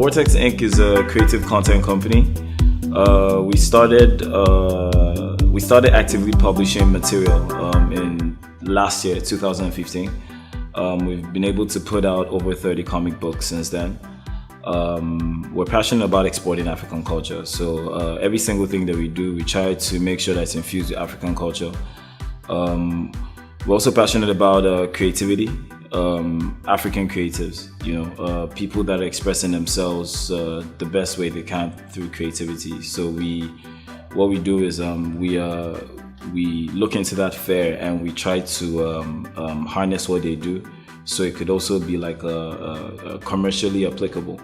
Vortex Inc. is a creative content company. We started actively publishing material in last year, 2015. We've been able to put out over 30 comic books since then. We're passionate about exporting African culture, so every single thing that we do, we try to make sure that it's infused with African culture. We're also passionate about creativity, African creatives, people that are expressing themselves the best way they can through creativity. So what we do is we look into that fair and we try to harness what they do, so it could also be like commercially applicable.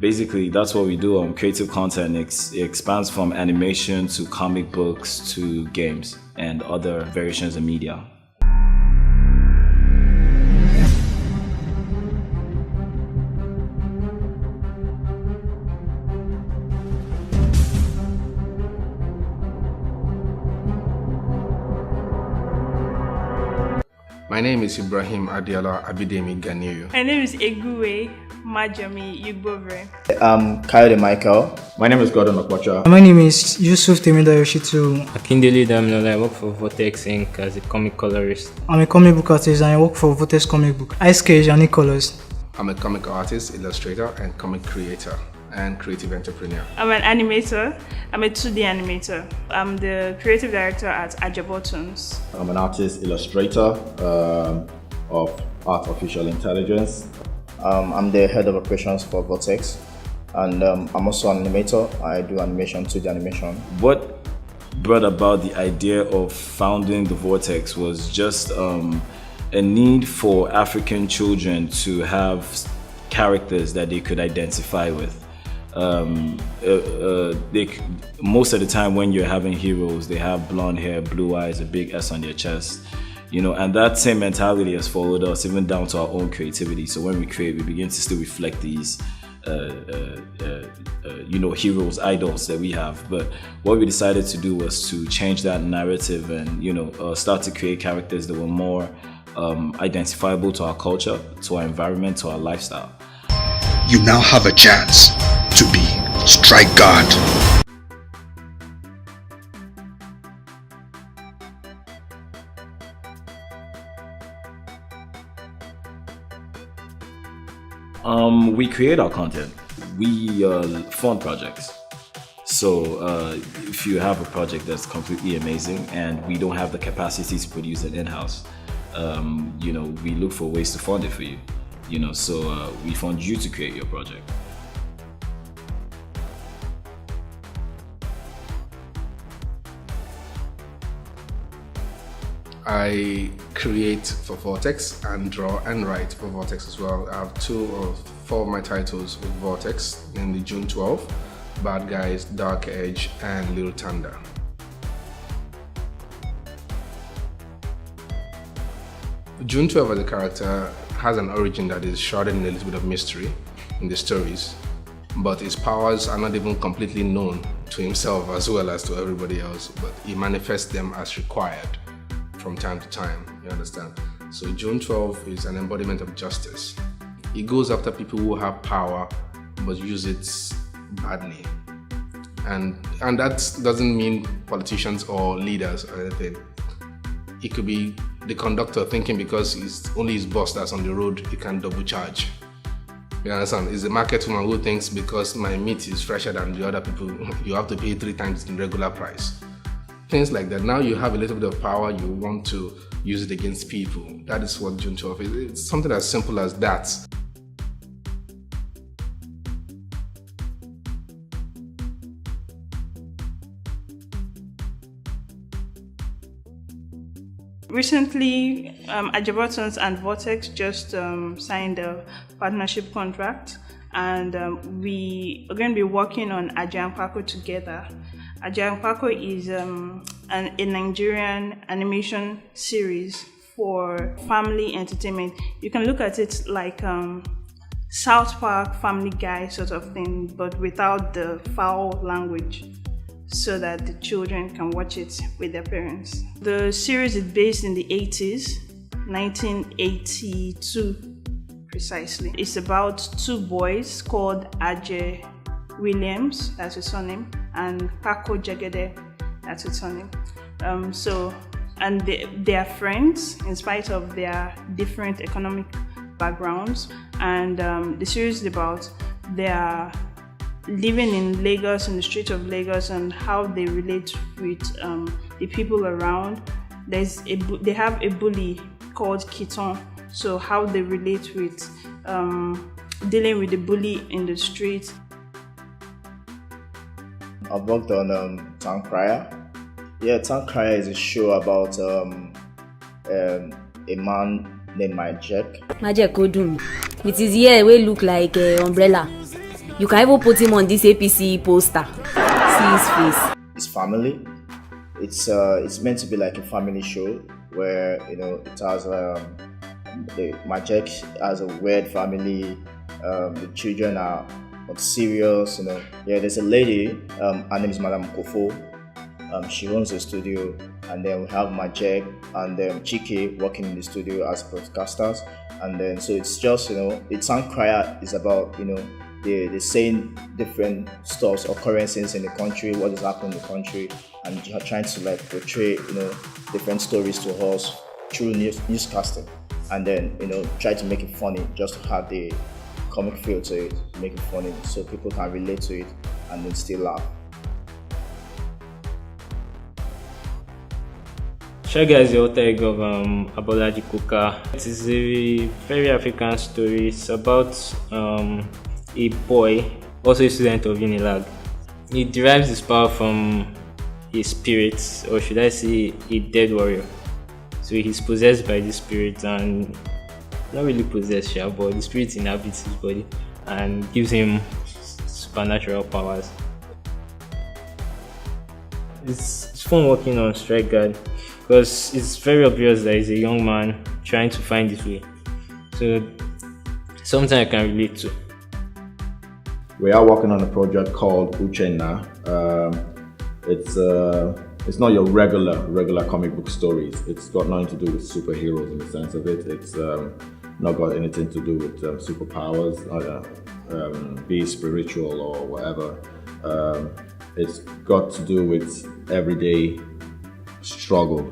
Basically, that's what we do. Creative content expands from animation to comic books to games and other variations of media. My name is Ibrahim Adiola Abidemi Ganiyu. My name is Eguwe Majami Yugbove. I'm Kyle Michael. My name is Gordon Okwacha. My name is Yusuf Temidayoshitu. Akindele Damilola. I work for Vortex Inc. as a comic colorist. I'm a comic book artist and I work for Vortex Comic Book. Ice Cage and Colors. I'm a comic artist, illustrator, and comic creator and creative entrepreneur. I'm an animator. I'm a 2D animator. I'm the creative director at Ajabotunes. I'm an artist, illustrator of artificial intelligence. I'm the head of operations for Vortex, and I'm also an animator. I do animation, 2D animation. What brought about the idea of founding the Vortex was just a need for African children to have characters that they could identify with. Most of the time when you're having heroes, they have blonde hair, blue eyes, a big S on their chest, and that same mentality has followed us even down to our own creativity. So when we create, we begin to still reflect these heroes, idols that we have. But what we decided to do was to change that narrative and start to create characters that were more identifiable to our culture, to our environment, to our lifestyle. You now have a chance to be Strike God. We create our content. We fund projects. So if you have a project that's completely amazing and we don't have the capacity to produce it in-house, we look for ways to fund it for you. So we fund you to create your project. I create for Vortex and draw and write for Vortex as well. I have 2 or 4 of my titles with Vortex in the June 12, Bad Guys, Dark Edge, and Little Thunder. June 12 as a character has an origin that is shrouded in a little bit of mystery in the stories, but his powers are not even completely known to himself as well as to everybody else, but he manifests them as required from time to time, you understand? So June 12 is an embodiment of justice. He goes after people who have power but use it badly. And that doesn't mean politicians or leaders or anything. It could be the conductor thinking because it's only his boss that's on the road, he can double charge. You understand? It's the market woman who thinks because my meat is fresher than the other people, you have to pay 3 times the regular price. Things like that. Now you have a little bit of power, you want to use it against people. That is what June 12 is. It's something as simple as that. Recently, Ajabotunes and Vortex just signed a partnership contract, and we are going to be working on Ajampako together. Ajampako is a Nigerian animation series for family entertainment. You can look at it like South Park, Family Guy sort of thing, but without the foul language. so that the children can watch it with their parents. The series is based in the 80s, 1982 precisely. It's about two boys called Ajay Williams, that's his surname, and Paco Jegede, that's his surname. They are friends in spite of their different economic backgrounds. And the series is about their living in Lagos, in the streets of Lagos, and how they relate with the people around. They have a bully called Kiton, so how they relate with dealing with the bully in the street. I've worked on Contraire. Yeah, Contraire is a show about a man named Majek. Majek Odun, with his hair wey look like an umbrella. You can even put him on this APC poster. See his face. His family. It's meant to be like a family show where it has Majek has a weird family. The children are not serious. Yeah, there's a lady. Her name is Madam Kofo. She owns a studio, and then we have Majek and Chike working in the studio as broadcasters. And then so it's just it's Contraire is about they're saying different stuff, occurrences in the country, what is happening in the country, and trying to portray different stories to us through newscasting, and then try to make it funny, just to have the comic feel to it, make it funny so people can relate to it and then still laugh. Shaga is the author of Abolaji Kuka. It is a very African story. It's about a boy, also a student of Unilag. He derives his power from his spirit, or should I say a dead warrior. So he's possessed by the spirit, and not really possessed, but the spirit inhabits his body and gives him supernatural powers. It's fun working on Strike Guard because it's very obvious that he's a young man trying to find his way. So something I can relate to. We are working on a project called Uchenna. It's not your regular comic book stories. It's got nothing to do with superheroes in the sense of it. It's not got anything to do with superpowers, be it spiritual or whatever. It's got to do with everyday struggle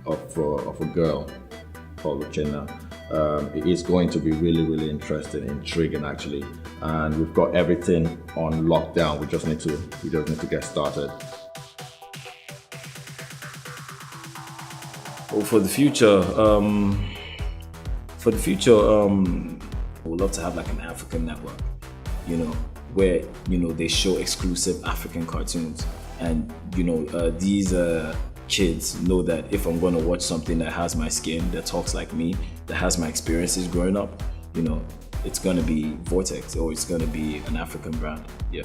of a girl called Uchenna. It is going to be really interesting, intriguing actually, and we've got everything on lockdown. We just need to get started. Well, for the future, I would love to have like an African network, where they show exclusive African cartoons, and these kids know that if I'm going to watch something that has my skin, that talks like me, that has my experiences growing up, it's going to be Vortex, or it's going to be an African brand. Yeah.